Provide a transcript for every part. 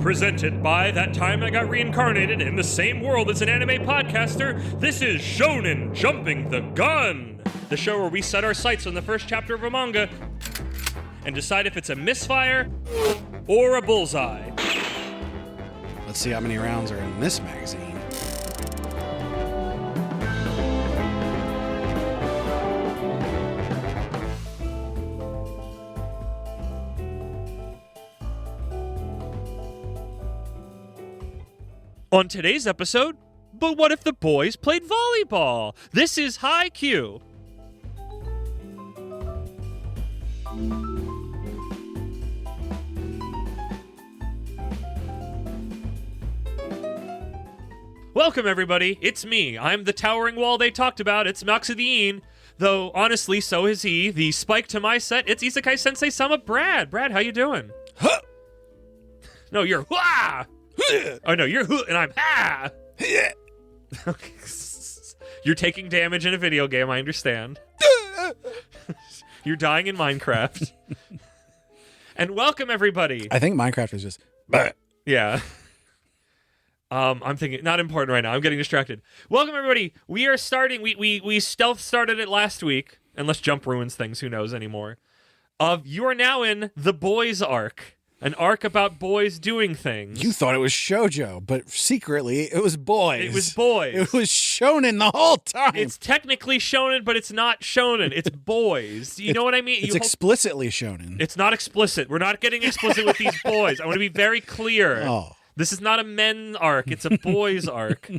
Presented by That Time I Got Reincarnated in the Same World as an Anime Podcaster, this is Shonen Jumping the Gun, the show where we set our sights on the first chapter of a manga and decide if it's a misfire or a bullseye. Let's see how many rounds are in this magazine. On today's episode, but what if the boys played volleyball? This is Haikyu. Welcome, everybody. It's me. I'm the towering wall they talked about. It's Maxidine. Though, honestly, so is he. The spike to my set, it's Isekai Sensei Sama Brad. Brad, how you doing? Huh. No, you're Hua! Oh, no, you're Hua, and I'm Ha! You're taking damage in a video game, I understand. You're dying in Minecraft. And welcome, everybody. I think Minecraft is just... Yeah. I'm thinking, not important right now. I'm getting distracted. Welcome, everybody. We are starting, we stealth started it last week, unless Jump ruins things, who knows anymore. You are now in the boys arc. An arc about boys doing things. You thought it was shoujo, but secretly it was boys. It was boys. It was shonen the whole time. It's technically shonen, but it's not shonen. It's boys. You know what I mean? It's explicitly shonen. It's not explicit. We're not getting explicit with these boys. I want to be very clear. Oh. This is not a men arc. It's a boys arc.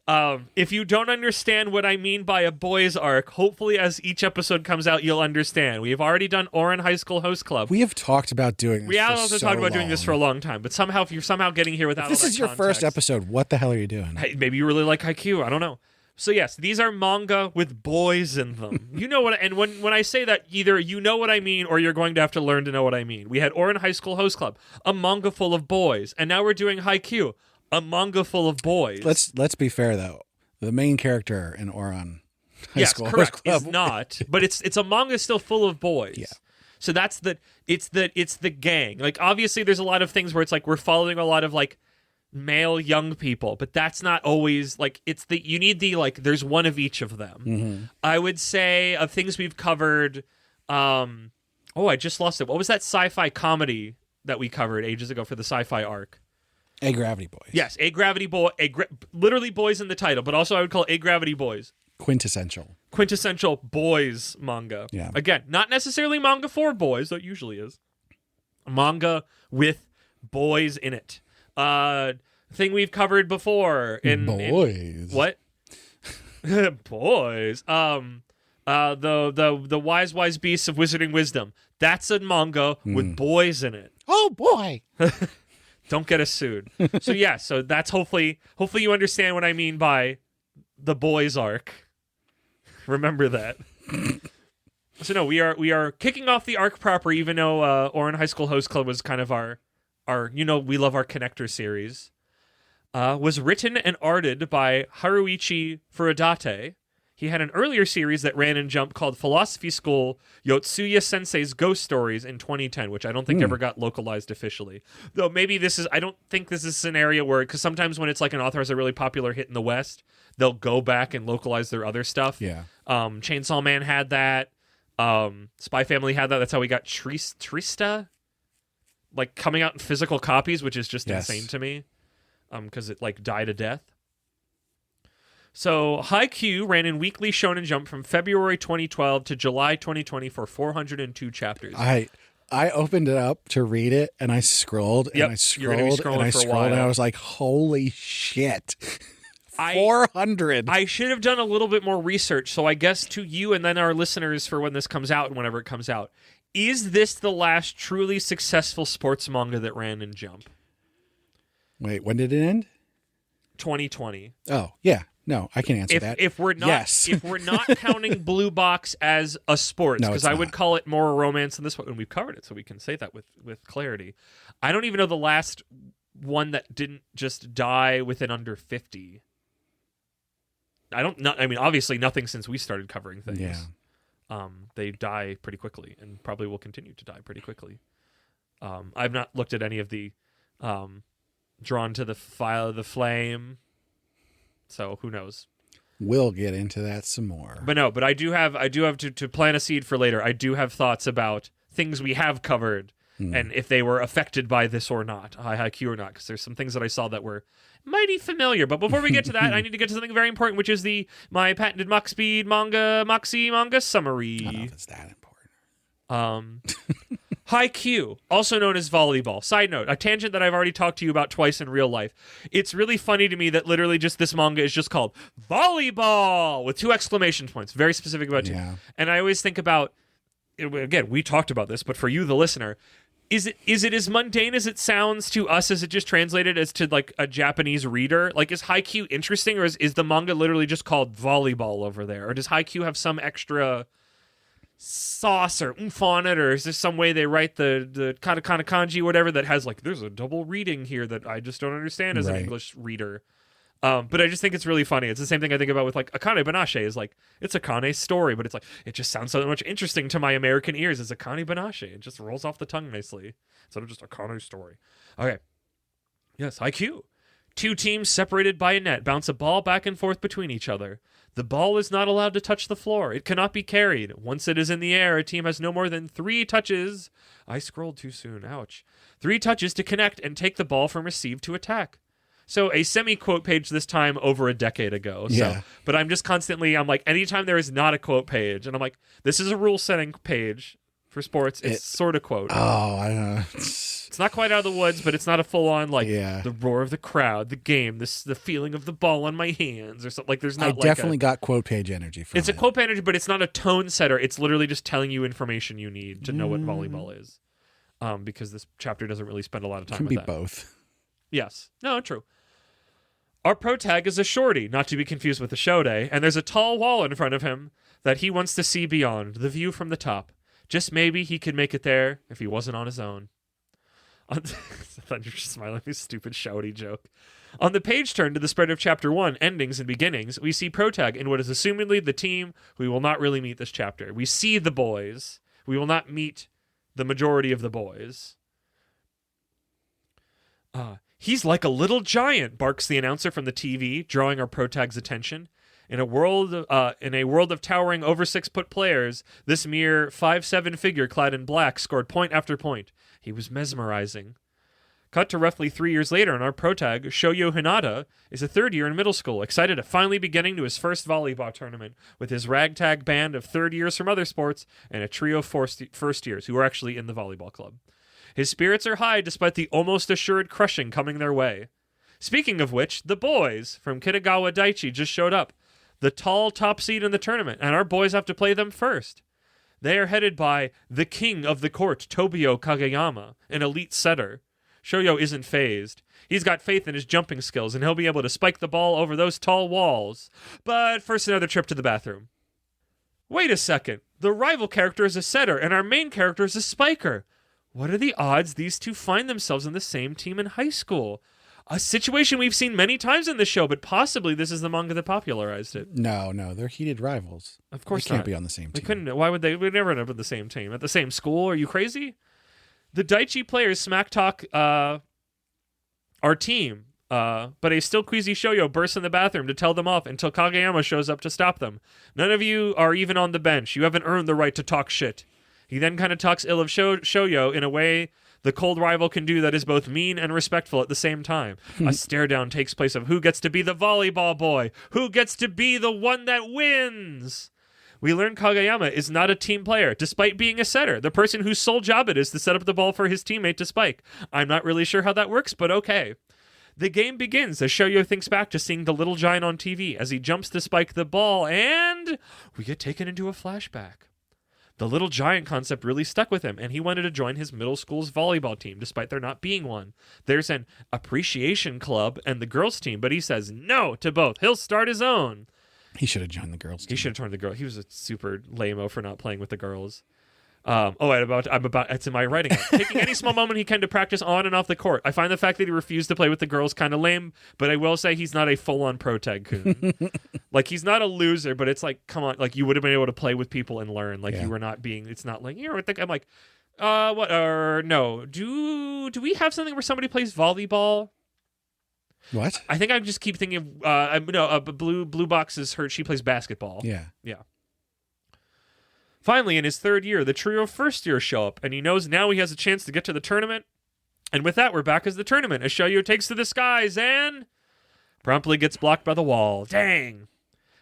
If you don't understand what I mean by a boys arc, hopefully as each episode comes out, you'll understand. We have already done Oran High School Host Club. We have talked about doing this. We have also talked about doing this for a long time, but somehow, if you're somehow getting here without if this all is that your context, first episode, what the hell are you doing? Hey, maybe you really like Haikyu. I don't know. So yes, these are manga with boys in them. You know what? And when I say that, either you know what I mean, or you're going to have to learn to know what I mean. We had Oran High School Host Club, a manga full of boys, and now we're doing Haikyu, a manga full of boys. Let's be fair though. The main character in Oran High School correct. Host Club It's not, but it's a manga still full of boys. Yeah. So that's it's the gang. Like obviously, there's a lot of things where it's like we're following a lot of like male young people, but that's not always like you need the like there's one of each of them. Mm-hmm. I would say of things we've covered. I just lost it. What was that sci-fi comedy that we covered ages ago for the sci-fi arc? A Gravity Boys. Yes, A Gravity Boy, literally boys in the title, but also I would call it A Gravity Boys. Quintessential boys manga. Yeah. Again, not necessarily manga for boys, though it usually is. Manga with boys in it. Thing we've covered before in what? Boys. The wise beasts of Wizarding Wisdom. That's a manga with boys in it. Oh boy. Don't get us sued. So yeah, so that's hopefully you understand what I mean by the boys arc. Remember that. So no, we are kicking off the arc proper, even though Oran High School Host Club was kind of our we love our connector series. Was written and arted by Haruichi Furudate. He had an earlier series that ran in Jump called Philosophy School Yotsuya Sensei's Ghost Stories in 2010, which I don't think ever got localized officially. Though maybe I don't think this is a scenario where, because sometimes when it's like an author has a really popular hit in the West, they'll go back and localize their other stuff. Yeah. Chainsaw Man had that. Spy Family had that. That's how we got Trista, like coming out in physical copies, which is just insane to me. Because it like died a death. So, Haikyu ran in Weekly Shonen Jump from February 2012 to July 2020 for 402 chapters. I opened it up to read it, and I scrolled, and I scrolled, and I scrolled, and I was like, holy shit. 400. I should have done a little bit more research, so I guess to you and then our listeners for when this comes out and whenever it comes out, is this the last truly successful sports manga that ran in Jump? Wait, when did it end? 2020. Oh, yeah. No, I can answer that. If we're not, yes. If we're not counting Blue Box as a sports, because I would call it more a romance than this one, and we've covered it, so we can say that with clarity. I don't even know the last one that didn't just die within under 50. I mean, obviously nothing since we started covering things. Yeah. They die pretty quickly, and probably will continue to die pretty quickly. I've not looked at any of the drawn to the file of the flame. So who knows? We'll get into that some more. But I do have to plant a seed for later. I do have thoughts about things we have covered and if they were affected by this or not, Haikyu or not, because there's some things that I saw that were mighty familiar. But before we get to that, I need to get to something very important, which is my patented Mach Speed Moxie manga summary. I don't know if it's that important. Haikyu, also known as volleyball. Side note, a tangent that I've already talked to you about twice in real life. It's really funny to me that literally just this manga is just called volleyball with 2 exclamation points. Very specific about you. Yeah. And I always think about, again, we talked about this, but for you, the listener, is it as mundane as it sounds to us as it just translated as to like a Japanese reader? Like, is Haikyu interesting, or is the manga literally just called volleyball over there? Or does Haikyu have some extra sauce or oomph on it, or is there some way they write the katakana kanji or whatever that has like there's a double reading here that I just don't understand as an English reader? But I just think it's really funny. It's the same thing I think about with like Akane Banashi is like it's Akane's story, but it's like it just sounds so much interesting to my American ears as Akane Banashi. It just rolls off the tongue nicely instead of just Akane's story. Okay, yes, Haikyu. 2 teams separated by a net bounce a ball back and forth between each other. The ball is not allowed to touch the floor. It cannot be carried. Once it is in the air, a team has no more than 3 touches. I scrolled too soon. Ouch. 3 touches to connect and take the ball from receive to attack. So a semi-quote page this time over a decade ago. Yeah. But I'm just constantly, I'm like, anytime there is not a quote page, and I'm like, this is a rule-setting page for sports. It's sort of quote. Oh, I don't know. It's not quite out of the woods, but it's not a full-on, like, Yeah. the roar of the crowd, the game, the feeling of the ball on my hands, or something. Like, there's not I like definitely got quote page energy from it. It's a quote page energy, but it's not a tone setter. It's literally just telling you information you need to know what volleyball is. Because this chapter doesn't really spend a lot of time Can with be that. both. Yes. No, true. Our pro tag is a shorty, not to be confused with a shode, and there's a tall wall in front of him that he wants to see beyond, the view from the top. Just maybe he could make it there if he wasn't on his own. I thought you were just smiling at this stupid shouty joke. On the page turn to the spread of Chapter 1, Endings and Beginnings, we see Protag in what is assumedly the team we will not really meet this chapter. We see the boys. We will not meet the majority of the boys. He's like a little giant, barks the announcer from the TV, drawing our Protag's attention. In a world of towering over 6-foot players, this mere 5'7" figure clad in black scored point after point. He was mesmerizing. Cut to roughly 3 years later, and our protag, Shoyo Hinata, is a 3rd year in middle school, excited at finally be getting to his first volleyball tournament with his ragtag band of 3rd years from other sports and a trio of first years who are actually in the volleyball club. His spirits are high despite the almost assured crushing coming their way. Speaking of which, the boys from Kitagawa Daiichi just showed up, the tall top seed in the tournament, and our boys have to play them first. They are headed by the king of the court, Tobio Kageyama, an elite setter. Shoyo isn't phased. He's got faith in his jumping skills, and he'll be able to spike the ball over those tall walls. But first, another trip to the bathroom. Wait a second. The rival character is a setter, and our main character is a spiker. What are the odds these two find themselves in the same team in high school? A situation we've seen many times in the show, but possibly this is the manga that popularized it. No, they're heated rivals. Of course they can't not. be on the same team. They couldn't. Why would they? We'd never end up at the same team. At the same school? Are you crazy? The Daiichi players smack talk our team, but a still queasy Shoyo bursts in the bathroom to tell them off until Kageyama shows up to stop them. None of you are even on the bench. You haven't earned the right to talk shit. He then kind of talks ill of Shoyo in a way the cold rival can do that is both mean and respectful at the same time. A stare down takes place of who gets to be the volleyball boy, who gets to be the one that wins. We learn Kageyama is not a team player, despite being a setter, the person whose sole job it is to set up the ball for his teammate to spike. I'm not really sure how that works, but okay. The game begins as Shoyo thinks back to seeing the little giant on TV as he jumps to spike the ball, and we get taken into a flashback. The little giant concept really stuck with him, and he wanted to join his middle school's volleyball team, despite there not being one. There's an appreciation club and the girls' team, but he says no to both. He'll start his own. He should have joined the girls' team. He should have joined the girl. He was a super lame-o for not playing with the girls. I'm about. It's in my writing. Taking any small moment he can to practice on and off the court. I find the fact that he refused to play with the girls kind of lame, but I will say he's not a full-on protag-kun. Like, he's not a loser, but it's like, come on, like, you would have been able to play with people and learn. Like, you were not being, it's not like, I'm like, What? No. Do we have something where somebody plays volleyball? What? I think I just keep thinking of Blue Box is her. She plays basketball. Yeah. Finally, in his third year, the trio of first years show up, and he knows now he has a chance to get to the tournament. And with that, we're back as the tournament. As Shoyo takes to the skies and promptly gets blocked by the wall. Dang.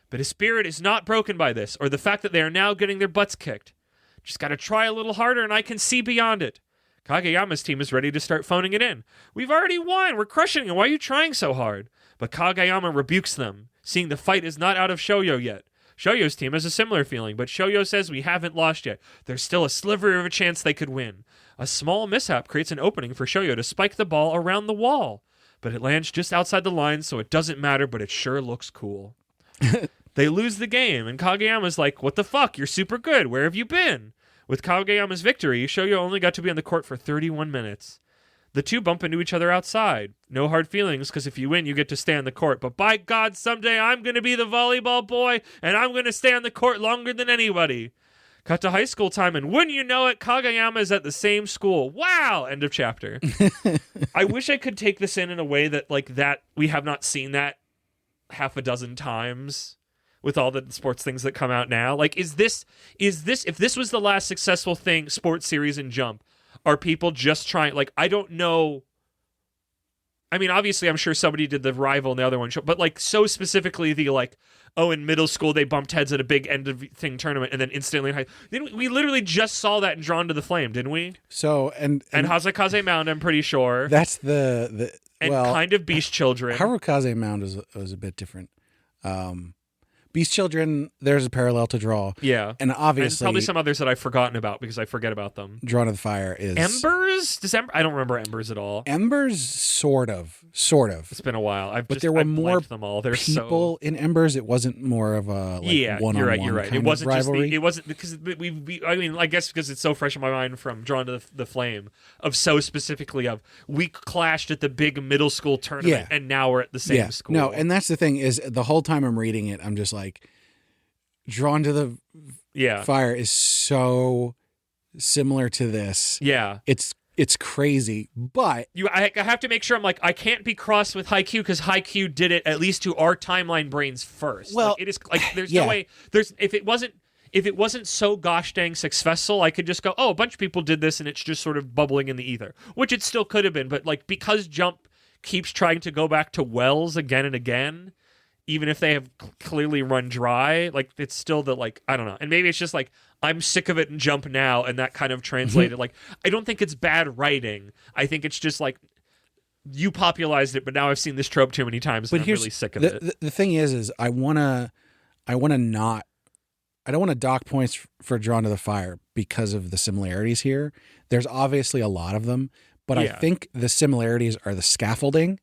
But his spirit is not broken by this, or the fact that they are now getting their butts kicked. Just gotta try a little harder, and I can see beyond it. Kageyama's team is ready to start phoning it in. We've already won. We're crushing it. Why are you trying so hard? But Kageyama rebukes them, seeing the fight is not out of Shoyo yet. Shoyo's team has a similar feeling, but Shoyo says we haven't lost yet. There's still a sliver of a chance they could win. A small mishap creates an opening for Shoyo to spike the ball around the wall, but it lands just outside the line, so it doesn't matter, but it sure looks cool. They lose the game, and Kageyama's like, what the fuck? You're super good. Where have you been? With Kageyama's victory, Shoyo only got to be on the court for 31 minutes. The two bump into each other outside. No hard feelings, because if you win, you get to stay on the court. But by God, someday I'm going to be the volleyball boy, and I'm going to stay on the court longer than anybody. Cut to high school time, and wouldn't you know it, Kageyama is at the same school. Wow! End of chapter. I wish I could take this in a way that, like, that we have not seen that half a dozen times with all the sports things that come out now. Like, is this if this was the last successful sports series in Jump, are people just trying, like, I don't know. I mean, obviously, I'm sure somebody did the rival and the other one, but, like, so specifically the, like, oh, in middle school, they bumped heads at a big end of thing tournament, and then instantly in high. We literally just saw that in Drawn to the Flame, didn't we? So, and Hazakaze Mound, I'm pretty sure. That's the and kind of Beast Children. Harukaze Mound was a bit different. Beast Children, there's a parallel to draw. Yeah. And obviously... And probably some others that I've forgotten about because I forget about them. Drawn to the Fire is... Embers? I don't remember Embers at all. Embers, sort of. It's been a while. There were more them all. They're people in Embers. It wasn't more of a one-on-one you're right. It wasn't rivalry. It wasn't because I mean, I guess because it's so fresh in my mind from Drawn to the Flame of so specifically of we clashed at the big middle school tournament and now we're at the same school. No, and that's the thing is the whole time I'm reading it, I'm just like, Drawn to the Fire is so similar to this. Yeah. It's crazy, but I have to make sure I'm like, I can't be crossed with Haikyu because Haikyu did it at least to our timeline brains first. Well, like, it is like there's no way if it wasn't so gosh dang successful, I could just go, oh, a bunch of people did this and it's just sort of bubbling in the ether, which it still could have been, but like because Jump keeps trying to go back to wells again and again, even if they have clearly run dry, like it's still the like, I don't know. And maybe it's just like, I'm sick of it in Jump now. And that kind of translated, like, I don't think it's bad writing. I think it's just like, you popularized it, but now I've seen this trope too many times and I'm really sick of it. The thing is I don't want to dock points for Drawn to the Fire because of the similarities here. There's obviously a lot of them, but I think the similarities are the scaffolding.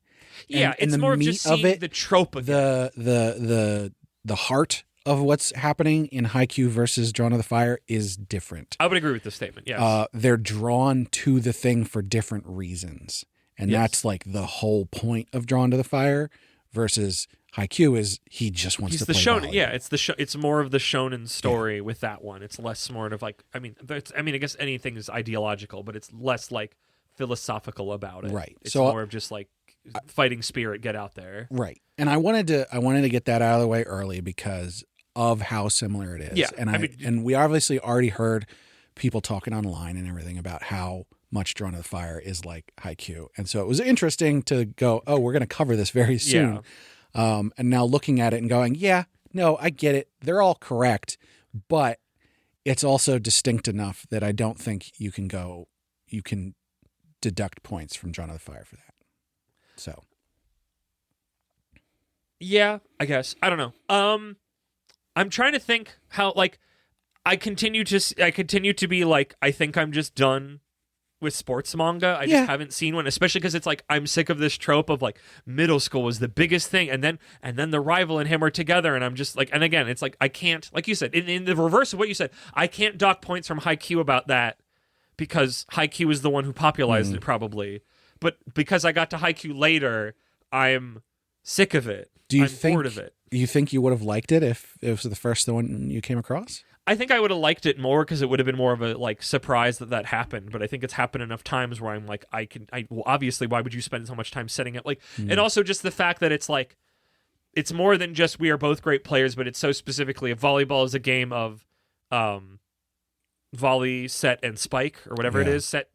Yeah, it's more of just seeing the trope of the heart of what's happening in Haikyu versus Drawn to the Fire is different. I would agree with this statement, yes. They're drawn to the thing for different reasons. And that's like the whole point of Drawn to the Fire versus Haikyu is he just wants to play shonen. volleyball. Yeah, it's more of the shonen story with that one. It's less sort of like, I guess anything is ideological, but it's less like philosophical about it. Right. It's more of just like fighting spirit, get out there. Right. And I wanted to get that out of the way early because of how similar it is. Yeah. And we obviously already heard people talking online and everything about how much Drawn to the Fire is like Haikyu. And so it was interesting to go, oh, we're going to cover this very soon. Yeah. And now looking at it and going, yeah, no, I get it. They're all correct, but it's also distinct enough that I don't think you can deduct points from Drawn to the Fire for that. So, yeah, I guess. I don't know. I'm trying to think how, like, I continue to be like, I think I'm just done with sports manga. I just haven't seen one, especially because it's like, I'm sick of this trope of like middle school was the biggest thing. And then the rival and him are together. And I'm just like, and again, it's like, I can't, like you said, in the reverse of what you said, I can't dock points from Haikyu about that because Haikyu is the one who popularized it probably. But because I got to Haikyu later, I'm sick of it. I'm bored of it. Do you think you would have liked it if it was the first one you came across? I think I would have liked it more because it would have been more of a like surprise that happened. But I think it's happened enough times where I'm like, well, obviously, why would you spend so much time setting it? Like, and also just the fact that it's like, it's more than just we are both great players, but it's so specifically volleyball is a game of, volley, set, and spike or whatever it is. Set.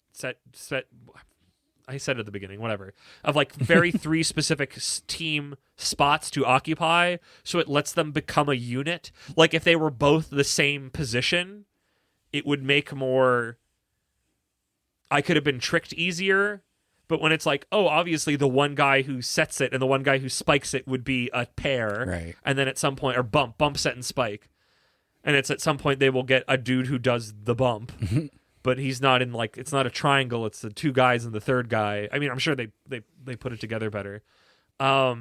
I said at the beginning, whatever, of like very three specific team spots to occupy, so it lets them become a unit. Like if they were both the same position, it would make more. I could have been tricked easier, but when it's like, oh, obviously the one guy who sets it and the one guy who spikes it would be a pair, right? And then at some point, or bump, set, and spike, and it's at some point they will get a dude who does the bump. But he's not in like, it's not a triangle. It's the two guys and the third guy. I mean, I'm sure they put it together better. But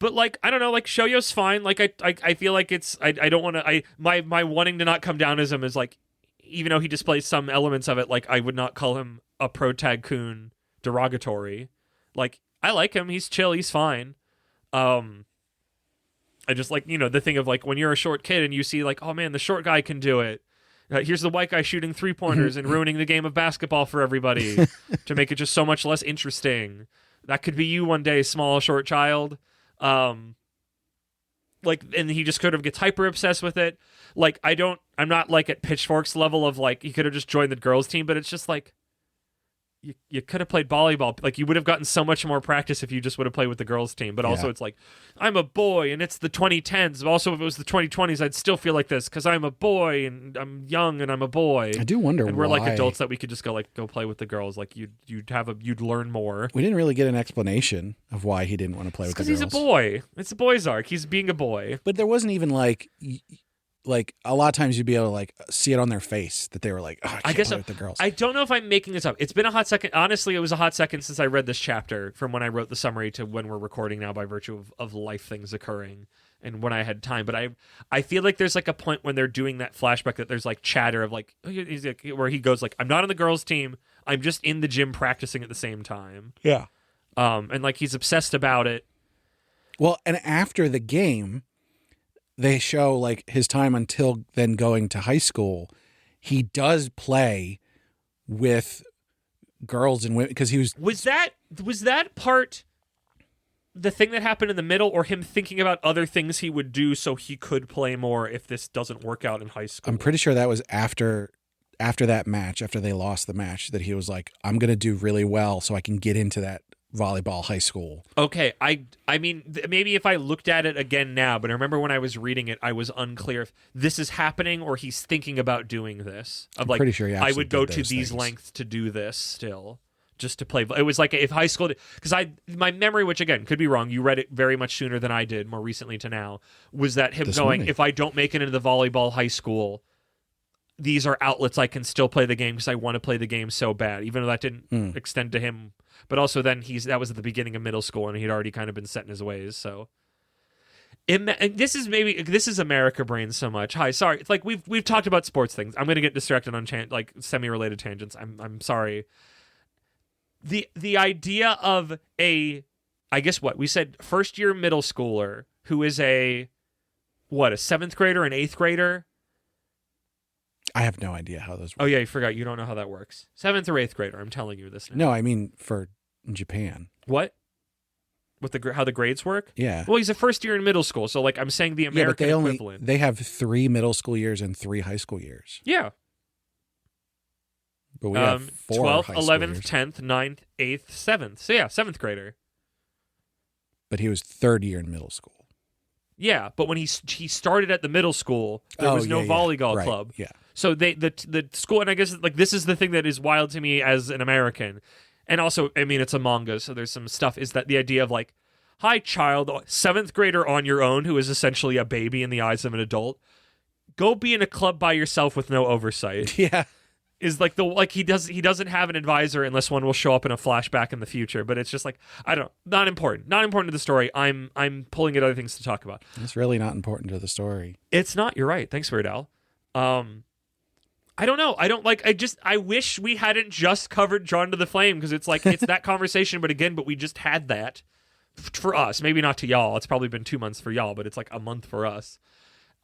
like, I don't know, like Shoyo's fine. Like I feel like it's, I don't want to, my wanting to not come down as him is like, even though he displays some elements of it, like I would not call him a protag-kun derogatory. Like I like him. He's chill. He's fine. I just like, the thing of like when you're a short kid and you see like, oh man, the short guy can do it. Here's the white guy shooting 3-pointers and ruining the game of basketball for everybody to make it just so much less interesting. That could be you one day, small, short child. And he just kind of gets hyper obsessed with it. Like, I'm not like at Pitchfork's level of like, he could have just joined the girls team, but it's just like, you could have played volleyball. Like, you would have gotten so much more practice if you just would have played with the girls' team. But also, it's like, I'm a boy, and it's the 2010s. Also, if it was the 2020s, I'd still feel like this because I'm a boy, and I'm young, and I'm a boy. I do wonder why. And we're like adults that we could just go play with the girls. Like, you'd learn more. We didn't really get an explanation of why he didn't want to play with the girls. Because he's a boy. It's a boy's arc. He's being a boy. But there wasn't even like a lot of times you'd be able to like see it on their face that they were like, oh, I can't play with the girls. I don't know if I'm making this up. It's been a hot second. Honestly, it was a hot second since I read this chapter, from when I wrote the summary to when we're recording now, by virtue of life things occurring and when I had time. But I feel like there's like a point when they're doing that flashback that there's like chatter of like, where he goes like, I'm not on the girls' team. I'm just in the gym practicing at the same time. Yeah. And like he's obsessed about it. Well, and after the game, they show like his time until then going to high school. He does play with girls and women because he was that part the thing that happened in the middle, or him thinking about other things he would do so he could play more if this doesn't work out in high school? I'm pretty sure that was after that match, after they lost the match, that he was like, I'm going to do really well so I can get into that volleyball high school. Okay, I mean, maybe if I looked at it again now, but I remember when I was reading it, I was unclear if this is happening or he's thinking about doing this. I'm pretty sure I would go to these lengths to do this still, just to play. It was like if high school, because my memory, which again could be wrong, you read it very much sooner than I did, more recently to now, was that him going, if I don't make it into the volleyball high school, these are outlets I can still play the game because I want to play the game so bad, even though that didn't extend to him. But also then that was at the beginning of middle school and he'd already kind of been set in his ways. So this is America brain so much. Hi, sorry. It's like we've talked about sports things. I'm going to get distracted on like semi-related tangents. I'm sorry. The idea of I guess what we said, first year middle schooler who is a 7th grader, an 8th grader. I have no idea how those work. Oh, yeah, you forgot. You don't know how that works. 7th or 8th grader. I'm telling you this now. No, I mean for Japan. What? How the grades work? Yeah. Well, he's a first year in middle school, so like I'm saying the American equivalent. They have 3 middle school years and 3 high school years. Yeah. But we have 4 12th, high school 11th, years. 10th, 9th, 8th, 7th. So yeah, 7th grader. But he was 3rd year in middle school. Yeah, but when he started at the middle school, there was no volleyball club. Yeah. So the school, and I guess like this is the thing that is wild to me as an American, and also I mean it's a manga, so there's some stuff. Is that the idea of like, hi child, 7th grader on your own, who is essentially a baby in the eyes of an adult, go be in a club by yourself with no oversight. Yeah. Is like he doesn't have an advisor unless one will show up in a flashback in the future. But it's just like, I don't know, not important to the story. I'm pulling at other things to talk about. It's really not important to the story. It's not. You're right. Thanks, Weird Al. I don't know. I wish we hadn't just covered Drawn to the Flame, because it's like it's that conversation, but we just had that for us. Maybe not to y'all. It's probably been 2 months for y'all, but it's like a month for us.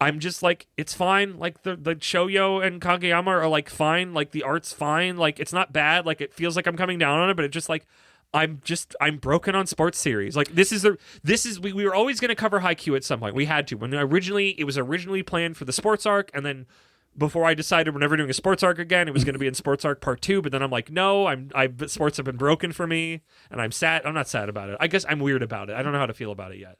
I'm just like, it's fine. Like the Shoyo and Kageyama are like fine. Like the art's fine. Like it's not bad. Like it feels like I'm coming down on it, but it just like I'm broken on sports series. Like we were always going to cover Haikyu at some point. We had to. It was originally planned for the sports arc, and then before I decided we're never doing a sports arc again, it was going to be in sports arc part 2, but then I'm like, no, sports have been broken for me, and I'm sad. I'm not sad about it. I guess I'm weird about it. I don't know how to feel about it yet.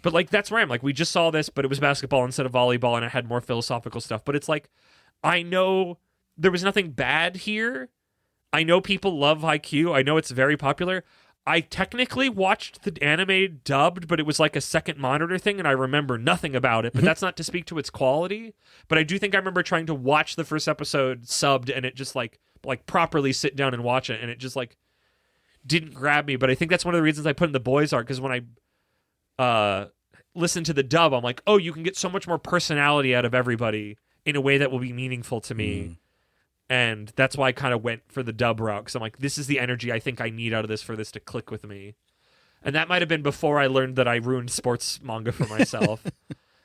But like that's where I'm like, we just saw this, but it was basketball instead of volleyball, and it had more philosophical stuff. But it's like, I know there was nothing bad here. I know people love Haikyu. I know it's very popular. I technically watched the anime dubbed, but it was like a second monitor thing, and I remember nothing about it. But that's not to speak to its quality. But I do think I remember trying to watch the first episode subbed, and it just like properly sit down and watch it, and it just like didn't grab me. But I think that's one of the reasons I put in the boys arc, because when I listen to the dub, I'm like, oh, you can get so much more personality out of everybody in a way that will be meaningful to me. And that's why I kind of went for the dub route, because I'm like, this is the energy I think I need out of this for this to click with me. And that might have been before I learned that I ruined sports manga for myself,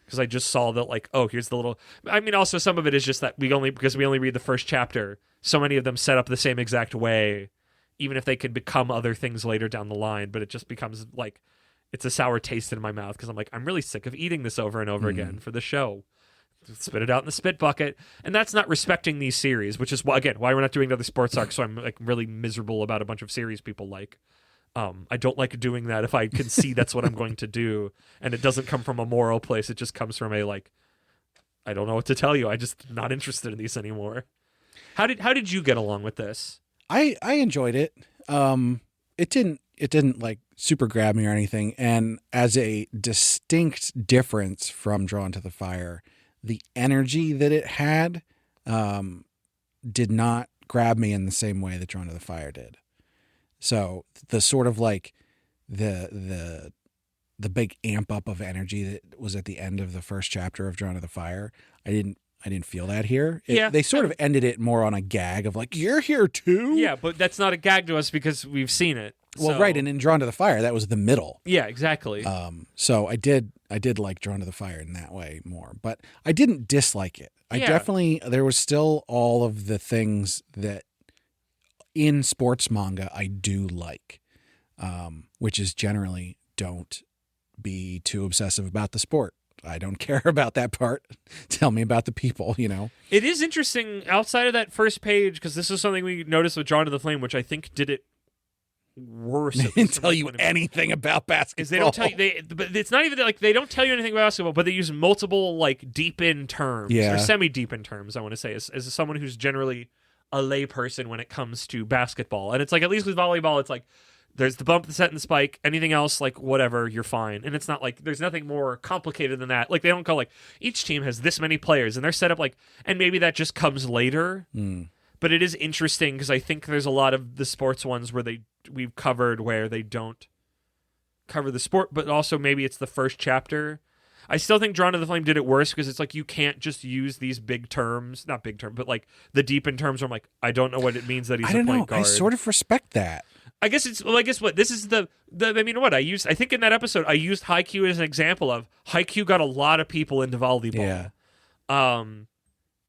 because I just saw that, like, oh, here's the little... I mean, also some of it is just that because we only read the first chapter, so many of them set up the same exact way, even if they could become other things later down the line, but it just becomes like, it's a sour taste in my mouth, because I'm like, I'm really sick of eating this over and over again for the show. Spit it out in the spit bucket, and that's not respecting these series, which is why we're not doing another sports arc. So I'm like really miserable about a bunch of series people like. I don't like doing that if I can see that's what I'm going to do, and it doesn't come from a moral place. It just comes from a like, I don't know what to tell you. I just not interested in these anymore. How did you get along with this? I enjoyed it. It didn't like super grab me or anything, and as a distinct difference from Drawn to the Fire, the energy that it had did not grab me in the same way that Drawn to the Fire did. So the sort of like the big amp up of energy that was at the end of the first chapter of Drawn to the Fire, I didn't feel that here. They sort of ended it more on a gag of like, you're here too? Yeah, but that's not a gag to us because we've seen it. Well, right, and in Drawn to the Fire, that was the middle. Yeah, exactly. So I did like Drawn to the Fire in that way more, but I didn't dislike it. There was still all of the things that in sports manga I do like, which is generally don't be too obsessive about the sport. I don't care about that part. Tell me about the people, you know. It is interesting outside of that first page, because this is something we noticed with Drawn to the Flame, which I think did it worse. They didn't tell you anything about basketball. They don't tell you. But it's not even that, like, they don't tell you anything about basketball, but they use multiple like deep in terms or semi deep in terms. I want to say as someone who's generally a lay person when it comes to basketball, and it's like at least with volleyball, it's like there's the bump, the set, and the spike. Anything else, like whatever, you're fine. And it's not like there's nothing more complicated than that. Like they don't go like each team has this many players and they're set up like, and maybe that just comes later. But it is interesting because I think there's a lot of the sports ones where we've covered where they don't cover the sport, but also maybe it's the first chapter. I still think Drawn to the Flame did it worse because it's like you can't just use these big terms, not big terms, but like the deep in terms where I'm like, I don't know what it means that he's a point guard. I sort of respect that. I guess what this is I think in that episode I used Haikyu as an example of Haikyu got a lot of people into volleyball. Yeah.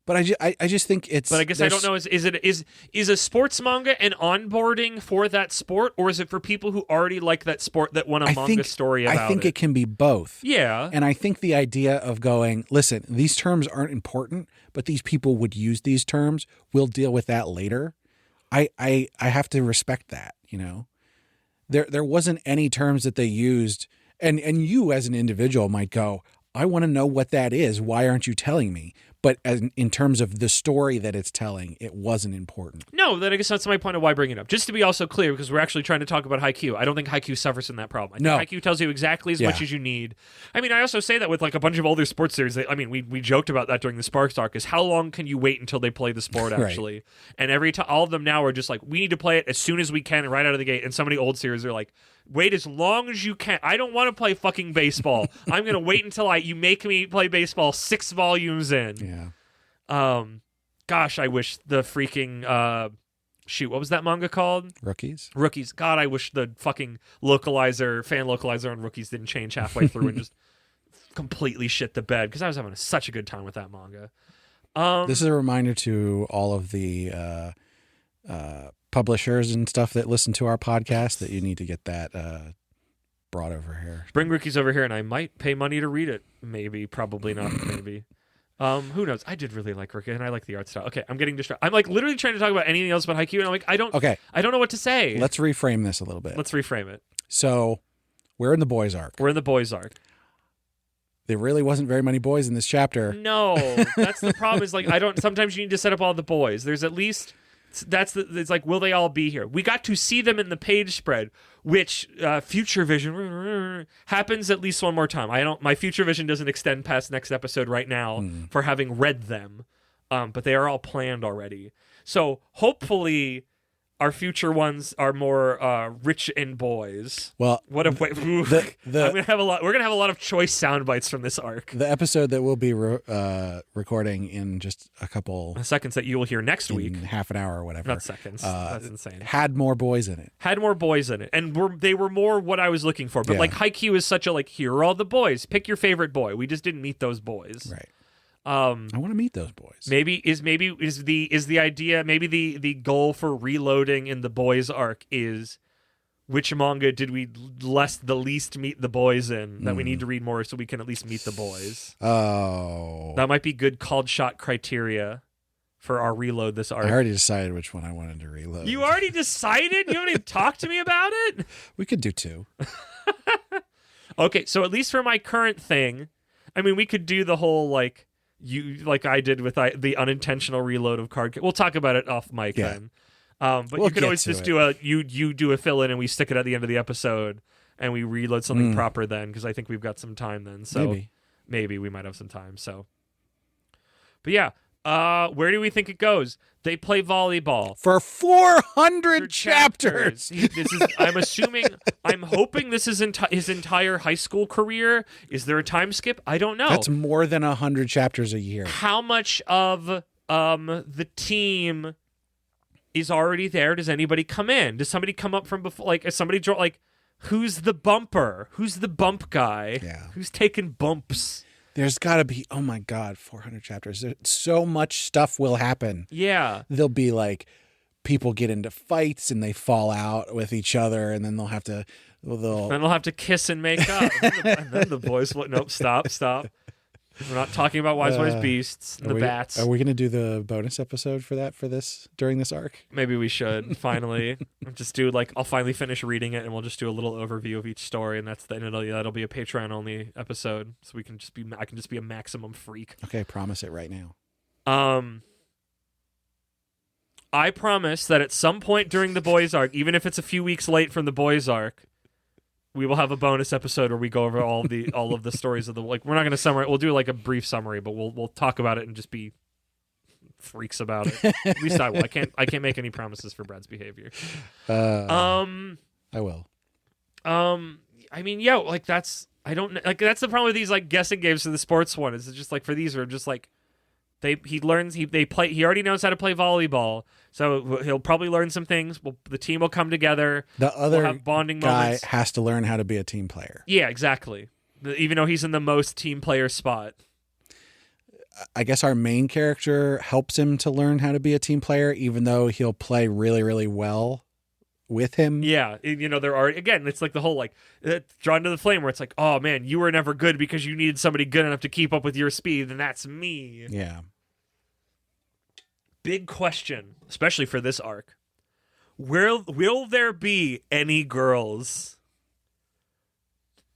But I just think it's. But I guess I don't know. Is a sports manga an onboarding for that sport, or is it for people who already like that sport that want a manga story about it? I think it can be both. Yeah. And I think the idea of going, listen, these terms aren't important, but these people would use these terms. We'll deal with that later. I have to respect that. You know, there wasn't any terms that they used, and you as an individual might go, I want to know what that is. Why aren't you telling me? But in terms of the story that it's telling, it wasn't important. No, then I guess that's my point of why bring it up. Just to be also clear, because we're actually trying to talk about Haikyu. I don't think Haikyu suffers from that problem. I think Haikyu tells you exactly as much as you need. I mean, I also say that with like a bunch of older sports series. We joked about that during the Sparks arc, is how long can you wait until they play the sport, actually? Right. And every time, all of them now are just like, we need to play it as soon as we can and right out of the gate. And so many old series are like, wait as long as you can. I don't want to play fucking baseball. I'm going to wait until you make me play baseball 6 volumes in. Yeah. Gosh, I wish the freaking what was that manga called? Rookies. God, I wish the fucking fan localizer on Rookies didn't change halfway through and just completely shit the bed because I was having such a good time with that manga. This is a reminder to all of the publishers and stuff that listen to our podcast that you need to get that brought over here. Bring Rookies over here, and I might pay money to read it. Maybe, probably not. Maybe. Who knows? I did really like Rookie, and I like the art style. Okay, I'm getting distracted. I'm like literally trying to talk about anything else but Haikyu, and I'm like, I don't know what to say. Let's reframe this a little bit. Let's reframe it. So, we're in the boys arc. We're in the boys arc. There really wasn't very many boys in this chapter. No, that's the problem. Is like sometimes you need to set up all the boys. There's at least it's like, will they all be here? We got to see them in the page spread, which future vision happens at least one more time. My future vision doesn't extend past next episode right now for having read them, but they are all planned already. So hopefully our future ones are more rich in boys. Well, what if we're gonna have a lot of choice sound bites from this arc. The episode that we'll be recording in just a couple seconds that you will hear next week, half an hour or whatever. Not seconds. That's insane. Had more boys in it. And they were more what I was looking for. But like Haikyu is such a like, here are all the boys. Pick your favorite boy. We just didn't meet those boys. Right. I want to meet those boys. Maybe the idea, maybe the goal for reloading in the boys arc is which manga did we the least meet the boys in that we need to read more so we can at least meet the boys. Oh, that might be good called shot criteria for our reload this arc. I already decided which one I wanted to reload. You already decided? You haven't even talked to me about it? We could do 2. Okay, so at least for my current thing, I mean, we could do the whole like I did with the unintentional reload of card. We'll talk about it off mic then. But you could always just do you do a fill in and we stick it at the end of the episode and we reload something proper then because I think we've got some time then. So maybe we might have some time. So, but yeah, where do we think it goes? They play volleyball for 400 chapters. I'm hoping this is his entire high school career. Is there a time skip? I don't know. That's more than 100 chapters a year. How much of the team is already there? Does anybody come in? Does somebody come up from before? Like, is somebody who's the bumper? Who's the bump guy? Yeah. Who's taking bumps? There's got to be, oh my God, 400 chapters. So much stuff will happen. Yeah. There'll be like people get into fights and they fall out with each other and then they'll have to kiss and make up. and then the boys, nope, stop. We're not talking about Wise Beasts and the bats. Are we going to do the bonus episode for this during this arc? Maybe we should finally just do I'll finally finish reading it and we'll just do a little overview of each story and that'll be a Patreon only episode so I can just be a maximum freak. Okay, promise it right now. I promise that at some point during the boys arc, even if it's a few weeks late from the boys arc, we will have a bonus episode where we go over all of the stories of we're not going to summarize. We'll do a brief summary, but we'll talk about it and just be freaks about it. At least I will. I can't make any promises for Brad's behavior. I will. I mean, that's the problem with these guessing games for the sports one. Is just for these are just he already knows how to play volleyball, so he'll probably learn some things. The team will come together. The other we'll have bonding guy moments. has to learn how to be a team player. Yeah, exactly. Even though he's in the most team player spot. I guess our main character helps him to learn how to be a team player, even though he'll play really, really well with him. Yeah, there are it's the whole drawn to the flame where it's oh man, you were never good because you needed somebody good enough to keep up with your speed, and that's me. Yeah. Big question, especially for this arc. Will there be any girls?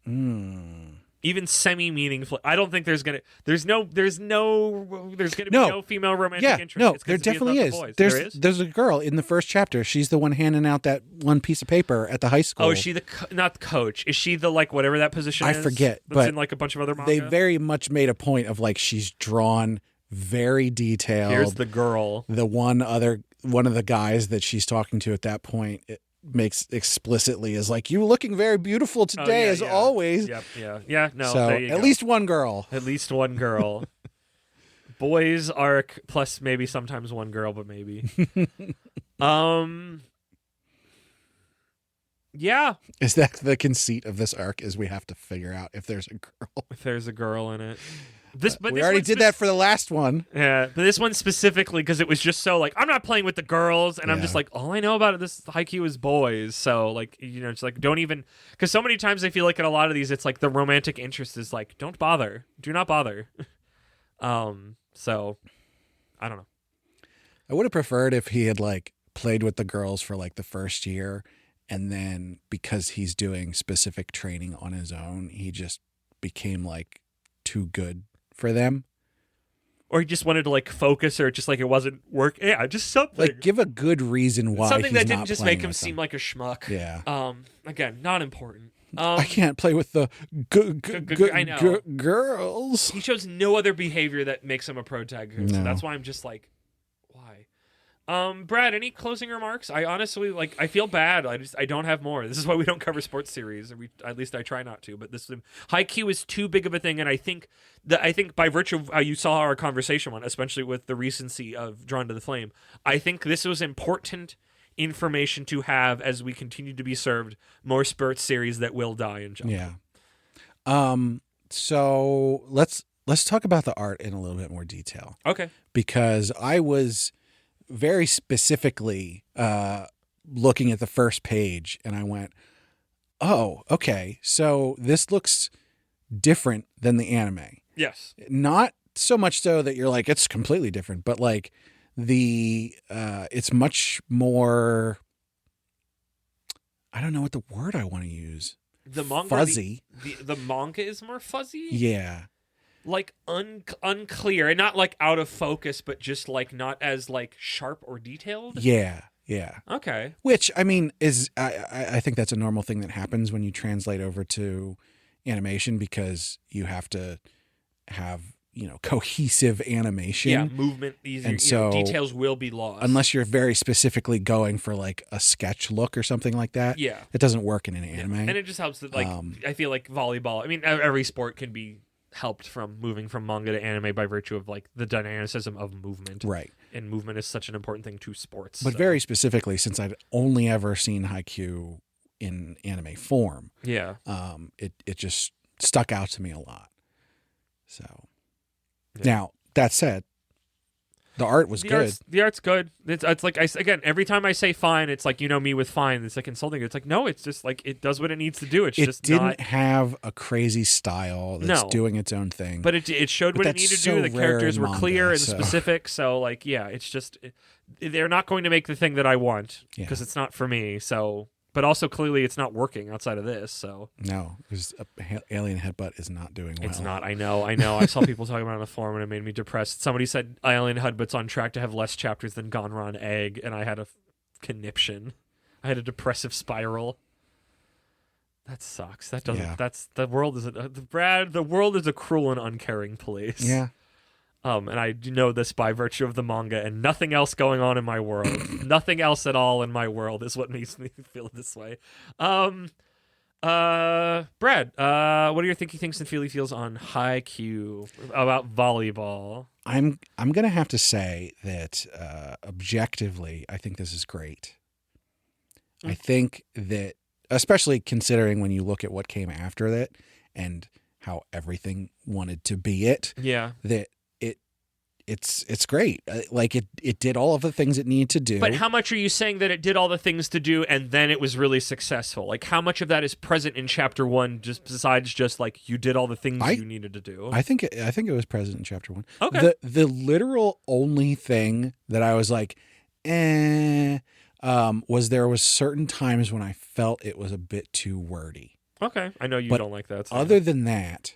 Even semi-meaningful. I don't think there's gonna be no female romantic interest. No, there definitely is. There's a girl in the first chapter. She's the one handing out that one piece of paper at the high school. Oh, is she not the coach? Is she the whatever that position is? I forget. That's but in a bunch of other manga? They very much made a point of she's drawn very detailed. Here's the girl. The one of the guys that she's talking to at that point makes explicitly is you looking very beautiful today as always. Yep, yeah. No, so there you at go. least one girl. At least one girl. Boys arc plus maybe sometimes one girl, but maybe. Yeah. Is that the conceit of this arc? Is we have to figure out if there's a girl. If there's a girl in it. We already did that for the last one. Yeah, but this one specifically because it was just so like I'm not playing with the girls, and I'm just like all I know about this Haikyu is boys. So like it's like don't even because so many times I feel like in a lot of these it's like the romantic interest is like don't bother, do not bother. So I don't know. I would have preferred if he had like played with the girls for like the first year, and then because he's doing specific training on his own, he just became like too good for them, or he just wanted to like focus, or just like it wasn't work. Yeah, just something. Like give a good reason why. Something he's that didn't not just playing make him with seem them. like a schmuck. Yeah. Again, not important. I can't play with the I know. Girls. He shows no other behavior that makes him a protagonist. No. So that's why I'm just like, why? Brad, any closing remarks? I honestly like. I feel bad. I don't have more. This is why we don't cover sports series. At least I try not to. But this Haikyu is too big of a thing, and I think by virtue of how you saw our conversation one, especially with the recency of Drawn to the Flame, I think this was important information to have as we continue to be served more sports series that will die in Jump. Yeah. So let's talk about the art in a little bit more detail. Okay. Because I was very specifically looking at the first page and I went, oh, okay. So this looks different than the anime. Yes. Not so much so that you're like, it's completely different, but like it's much more, I don't know what the word I want to use. The manga, fuzzy. The manga is more fuzzy? Yeah. Like unclear, and not like out of focus, but just like not as like sharp or detailed. Yeah, yeah. Okay. Which I mean is I think that's a normal thing that happens when you translate over to animation because you have to have cohesive animation. Yeah, movement. These and so details will be lost unless you're very specifically going for like a sketch look or something like that. Yeah, it doesn't work in an anime, and it just helps that like I feel like volleyball. I mean, every sport can be helped from moving from manga to anime by virtue of like the dynamicism of movement. Right. And movement is such an important thing to sports. But very specifically, since I'd only ever seen Haikyu in anime form, it just stuck out to me a lot. So now that said, the art was good. The art's good. It's like again, every time I say fine, it's like me with fine. It's like insulting. It's like no, it's just like it does what it needs to do. It didn't have a crazy style that's doing its own thing. But it showed what it needed to do. The characters were clear and specific. So like it's just they're not going to make the thing that I want because it's not for me. So. But also, clearly, it's not working outside of this. So no, because Alien Headbutt is not doing well. It's not. I know. I saw people talking about it on the forum, and it made me depressed. Somebody said Alien Headbutt's on track to have less chapters than Ganran Egg, and I had a conniption. I had a depressive spiral. That sucks. That doesn't. Yeah. That's the world is Brad. The world is a cruel and uncaring place. Yeah. And I know this by virtue of the manga and nothing else going on in my world. Nothing else at all in my world is what makes me feel this way. Brad, what are your thinks and feels on Haikyu about volleyball? I'm gonna have to say that objectively, I think this is great. I think that, especially considering when you look at what came after it and how everything wanted to be it, that it's great. Like it did all of the things it needed to do. But how much are you saying that it did all the things to do and then it was really successful? Like how much of that is present in chapter 1 just besides just like you did all the things you needed to do? I think it was present in chapter 1. Okay. The literal only thing that I was like, was there was certain times when I felt it was a bit too wordy. Okay. I know you don't like that. So other than that,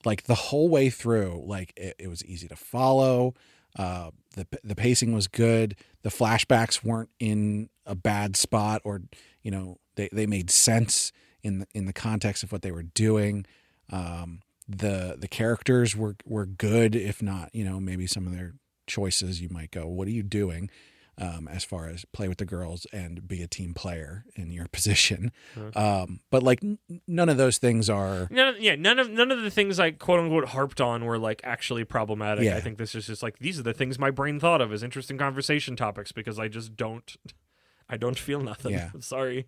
like the whole way through, like it was easy to follow. The pacing was good. The flashbacks weren't in a bad spot, or they made sense in the context of what they were doing. The characters were good, if not maybe some of their choices you might go, what are you doing? As far as play with the girls and be a team player in your position. But like none of those things are none of the things I quote unquote harped on were like actually problematic. Yeah. I think this is just like these are the things my brain thought of as interesting conversation topics because I don't feel nothing. Yeah. I'm sorry.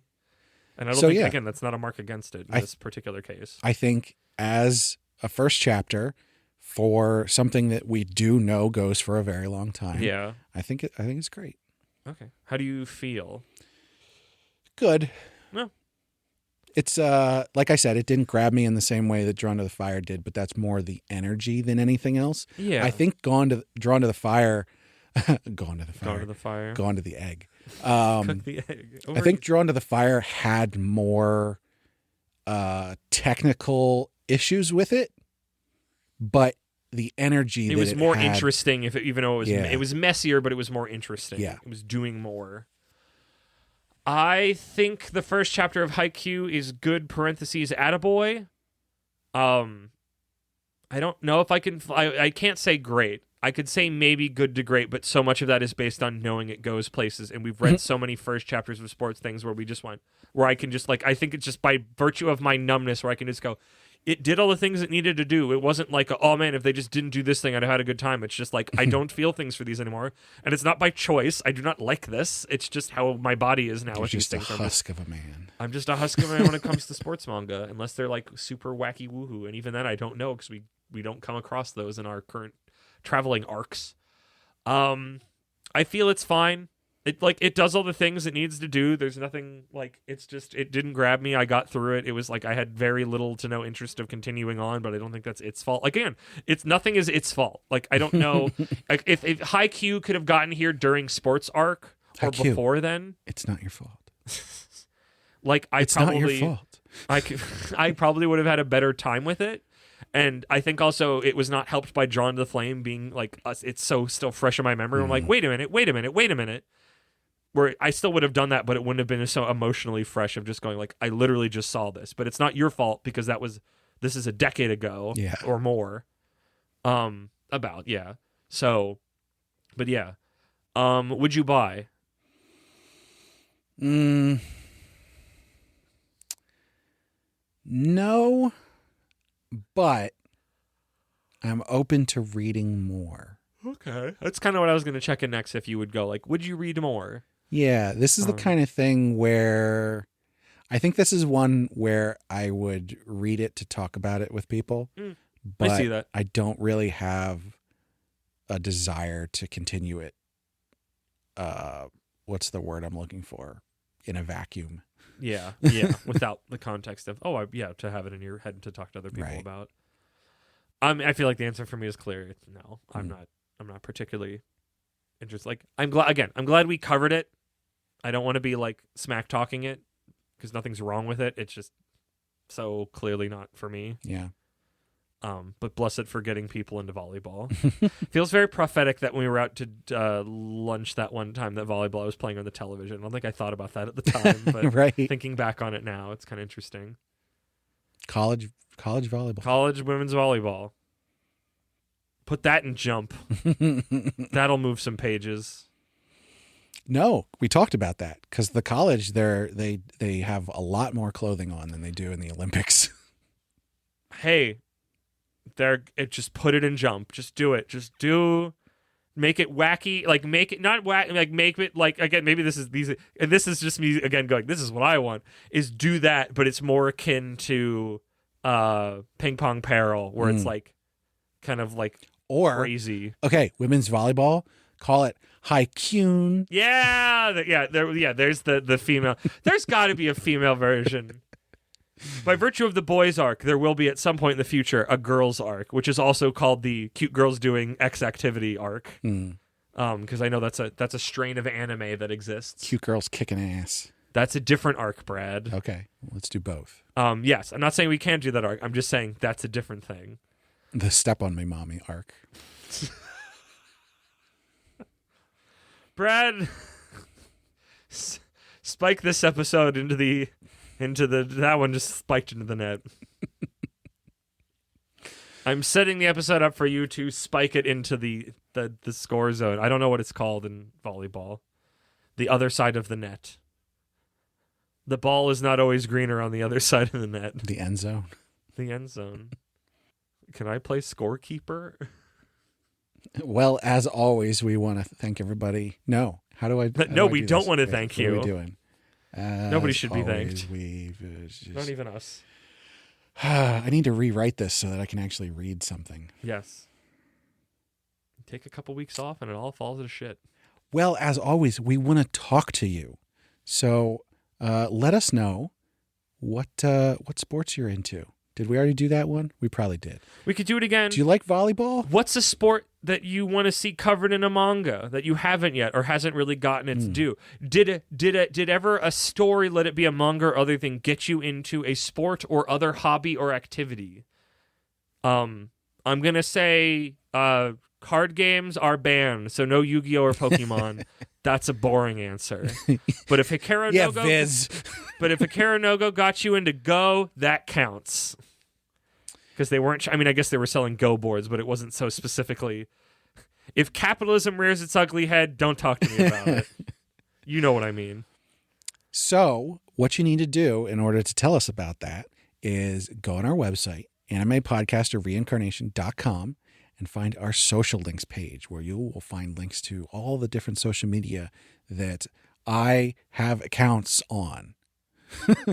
And I don't think, again, that's not a mark against it in this particular case. I think as a first chapter for something that we do know goes for a very long time. Yeah. I think it's great. Okay. How do you feel? Good. No. It's like I said, it didn't grab me in the same way that Drawn to the Fire did, but that's more the energy than anything else. Yeah. I think Drawn to the Fire, Gone to the Egg. Cook the egg. I think Drawn to the Fire had more technical issues with it, but the energy it was more interesting. Even though it was messier, but it was more interesting. Yeah. It was doing more. I think the first chapter of Haikyu is good. Parentheses attaboy. I don't know if I can. I can't say great. I could say maybe good to great, but so much of that is based on knowing it goes places. And we've read so many first chapters of sports things where I can just I think it's just by virtue of my numbness where I can just go, it did all the things it needed to do. It wasn't like, oh man, if they just didn't do this thing, I'd have had a good time. It's just like, I don't feel things for these anymore. And it's not by choice. I do not like this. It's just how my body is now. You're just a husk of a man. I'm just a husk of a man when it comes to sports manga, unless they're like super wacky woohoo. And even then, I don't know because we don't come across those in our current traveling arcs. I feel it's fine. It does all the things it needs to do. There's nothing it didn't grab me. I got through it. It was like I had very little to no interest of continuing on, but I don't think that's its fault. Again, nothing is its fault. Like I don't know if Haikyu could have gotten here during sports arc or Haikyu, before then. It's not your fault. It's not your fault. I probably would have had a better time with it. And I think also it was not helped by Drawn to the Flame being like us. It's so still fresh in my memory. I'm like, wait a minute. Where I still would have done that, but it wouldn't have been so emotionally fresh of just going like, I literally just saw this, but it's not your fault because this is a decade ago or more. So, but yeah. Would you buy? No. But I'm open to reading more. Okay. That's kind of what I was going to check in next if you would go like, would you read more? Yeah, this is the kind of thing where I think this is one where I would read it to talk about it with people. But I see that. I don't really have a desire to continue it. What's the word I'm looking for? In a vacuum. Yeah, without the context of to have it in your head to talk to other people about. I feel like the answer for me is clear. No, I'm not particularly interested. Like I'm glad we covered it. I don't want to be like smack talking it because nothing's wrong with it. It's just so clearly not for me. Yeah. But blessed for getting people into volleyball. Feels very prophetic that when we were out to lunch that one time that volleyball was playing on the television. I don't think I thought about that at the time, but thinking back on it now, it's kind of interesting. College volleyball. College women's volleyball. Put that in Jump. That'll move some pages. No, we talked about that because the college they have a lot more clothing on than they do in the Olympics. Hey, just put it in Jump. Just do it. Make it wacky. Like make it not wacky. Like make it like again. Maybe this is just me again going. This is what I want. Is do that, but it's more akin to Ping Pong Peril, where it's like kind of like crazy. Okay, women's volleyball. Call it Haikyu. There's the female. There's got to be a female version. By virtue of the boys arc, there will be at some point in the future a girls arc, which is also called the cute girls doing X activity arc. Because I know that's a strain of anime that exists. Cute girls kicking ass. That's a different arc, Brad. Okay, let's do both. Yes, I'm not saying we can't do that arc. I'm just saying that's a different thing. The Step on Me Mommy arc. Brad, spike this episode into that one just spiked into the net. I'm setting the episode up for you to spike it into the score zone. I don't know what it's called in volleyball. The other side of the net. The ball is not always greener on the other side of the net. The end zone. The end zone. Can I play scorekeeper? Well, as always, we want to thank everybody. No. How do I? No, we don't want to thank you. What are we doing? Nobody should be thanked. Just... Not even us. I need to rewrite this so that I can actually read something. Yes. Take a couple weeks off and it all falls to shit. Well, as always, we want to talk to you. So let us know what sports you're into. Did we already do that one? We probably did. We could do it again. Do you like volleyball? What's a sport that you want to see covered in a manga that you haven't yet or hasn't really gotten its due? Did ever a story, let it be a manga or other thing, get you into a sport or other hobby or activity? I'm going to say card games are banned, so no Yu-Gi-Oh or Pokemon. That's a boring answer. But if Hikaru no Go, but if Hikaru no Go got you into Go, that counts. Because they weren't. I mean, I guess they were selling Go boards, but it wasn't so specifically. If capitalism rears its ugly head, don't talk to me about it. You know what I mean. So, what you need to do in order to tell us about that is go on our website, animepodcasterreincarnation.com, and find our social links page where you will find links to all the different social media that I have accounts on.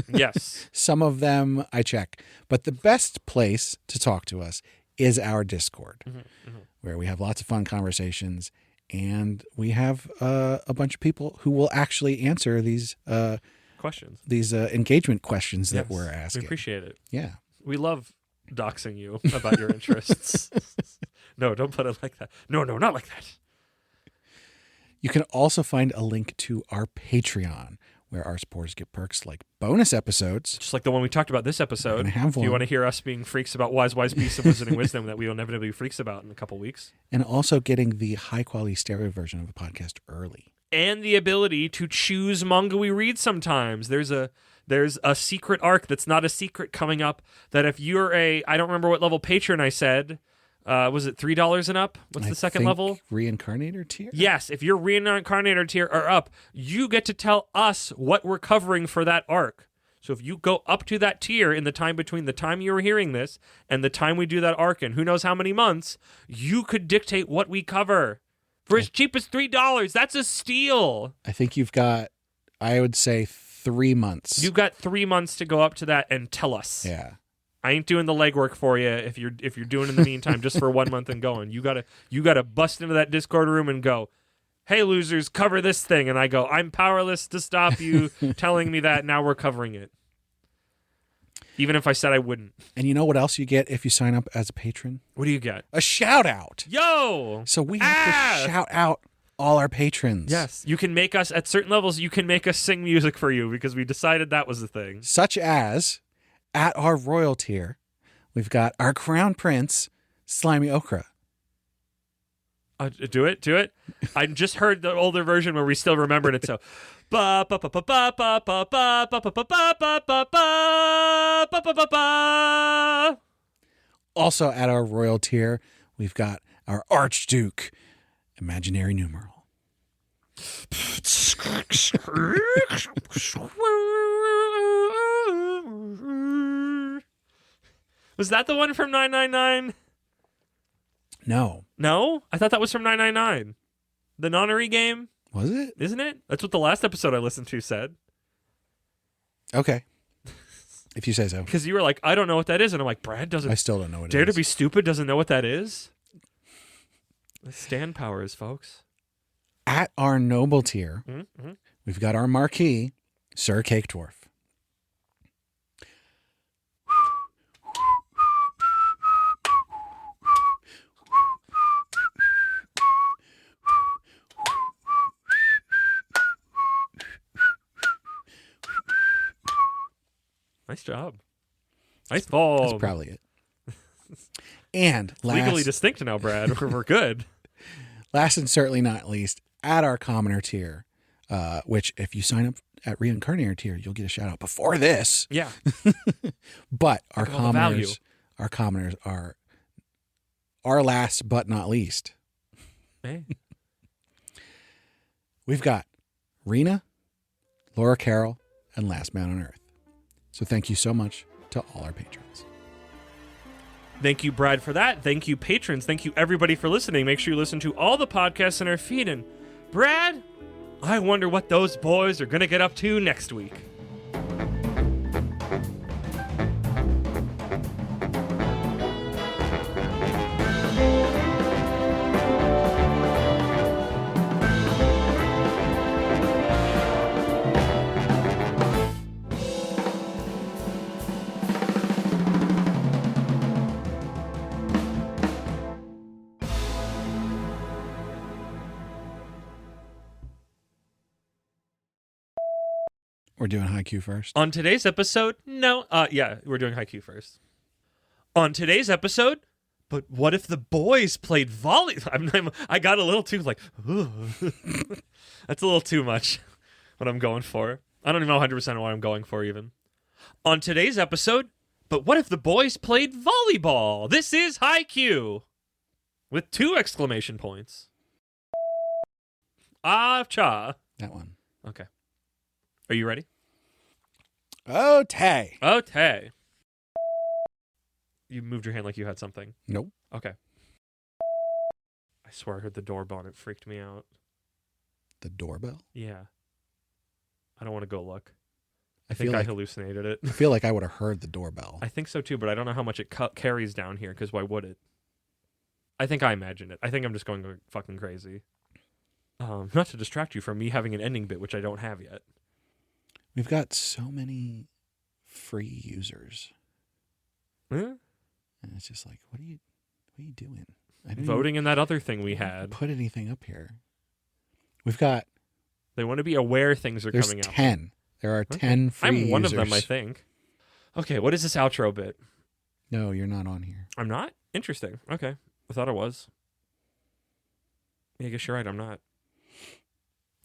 Yes. Some of them I check. But the best place to talk to us is our Discord, where we have lots of fun conversations, and we have a bunch of people who will actually answer these questions, these engagement questions that we're asking. We appreciate it. Yeah. We love doxing you about your interests. No, don't put it like that. No, not like that. You can also find a link to our Patreon, where our supporters get perks like bonus episodes. Just like the one we talked about this episode. If you want to hear us being freaks about Wise Beasts and Wizarding Wisdom that we will inevitably be freaks about in a couple weeks. And also getting the high-quality stereo version of the podcast early. And the ability to choose manga we read sometimes. There's a secret arc that's not a secret coming up that if you're I don't remember what level patron I said, was it $3 and up? What's the second level? Reincarnator tier? Yes, if you're Reincarnator tier or up, you get to tell us what we're covering for that arc. So if you go up to that tier in the time between the time you were hearing this and the time we do that arc in who knows how many months, you could dictate what we cover. For as cheap as $3, that's a steal. I think you've got, I would say, 3 months. You've got 3 months to go up to that and tell us. Yeah. I ain't doing the legwork for you if you're doing it in the meantime just for 1 month and going. You gotta bust into that Discord room and go, hey losers, cover this thing, and I go, I'm powerless to stop you telling me that. Now we're covering it. Even if I said I wouldn't. And you know what else you get if you sign up as a patron? What do you get? A shout out. Yo! So we have to shout out all our patrons. Yes. You can make us, at certain levels, you can make us sing music for you because we decided that was the thing. Such as, at our royal tier, we've got our crown prince, Slimy Okra. Do it. I just heard the older version where we still remembered it, so... Also at our royal tier, we've got our Archduke, Imaginary Numeral. Was that the one from 999? No? I thought that was from 999. The nonary game? Was it? Isn't it? That's what the last episode I listened to said. Okay. If you say so. Because you were like, I don't know what that is. And I'm like, Brad doesn't... I still don't know what it is. Dare to be stupid doesn't know what that is? Stand powers, folks. At our noble tier, we've got our marquee, Sir Cake Dwarf. Nice job. Nice ball. That's probably it. And legally distinct now, Brad. We're good. Last and certainly not least, at our commoner tier, which if you sign up at Reincarnator tier, you'll get a shout out before this. Yeah. But our commoners are our last but not least. Hey. We've got Rena, Laura Carroll, and Last Man on Earth. So thank you so much to all our patrons. Thank you, Brad, for that. Thank you, patrons. Thank you, everybody, for listening. Make sure you listen to all the podcasts in our feed. And, Brad, I wonder what those boys are gonna get up to next week. We're doing Haikyu first. On today's episode, yeah, we're doing Haikyu first. On today's episode, but what if the boys played volley? I got a little too like, ooh. That's a little too much. What I'm going for. I don't even know 100% what I'm going for even. On today's episode, but what if the boys played volleyball? This is Haikyu with 2 exclamation points. Ah-cha. That one. Okay. Are you ready? Okay. Okay. You moved your hand like you had something. Nope. Okay. I swear I heard the doorbell and it freaked me out. The doorbell? Yeah. I don't want to go look. I think feel I like hallucinated it. I feel like I would have heard the doorbell. I think so too, but I don't know how much it carries down here, because why would it? I think I imagined it. I think I'm just going fucking crazy. Not to distract you from me having an ending bit, which I don't have yet. We've got so many free users. Huh? And it's just like, what are you doing? Voting in that other thing we had. Put anything up here. We've got... They want to be aware things are coming out. There's 10. There are 10 free users. I'm one of them, I think. Okay, what is this outro bit? No, you're not on here. I'm not? Interesting. Okay. I thought I was. Yeah, I guess you're right, I'm not.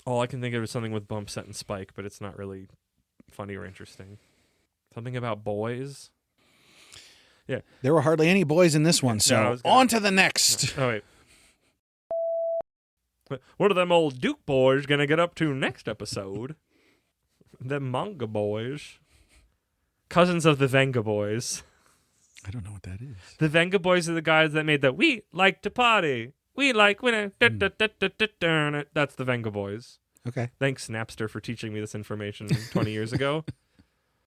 All I can think of is something with Bump Set and Spike, but it's not really funny or interesting. Something about boys? Yeah. There were hardly any boys in this one, so on to the next. Oh, wait. What are them old Duke boys gonna get up to next episode? Them manga boys. Cousins of the Venga Boys. I don't know what that is. The Venga Boys are the guys that made the "We Like to Party. We like winning." That's the Venga Boys. Okay. Thanks, Napster, for teaching me this information 20 years ago.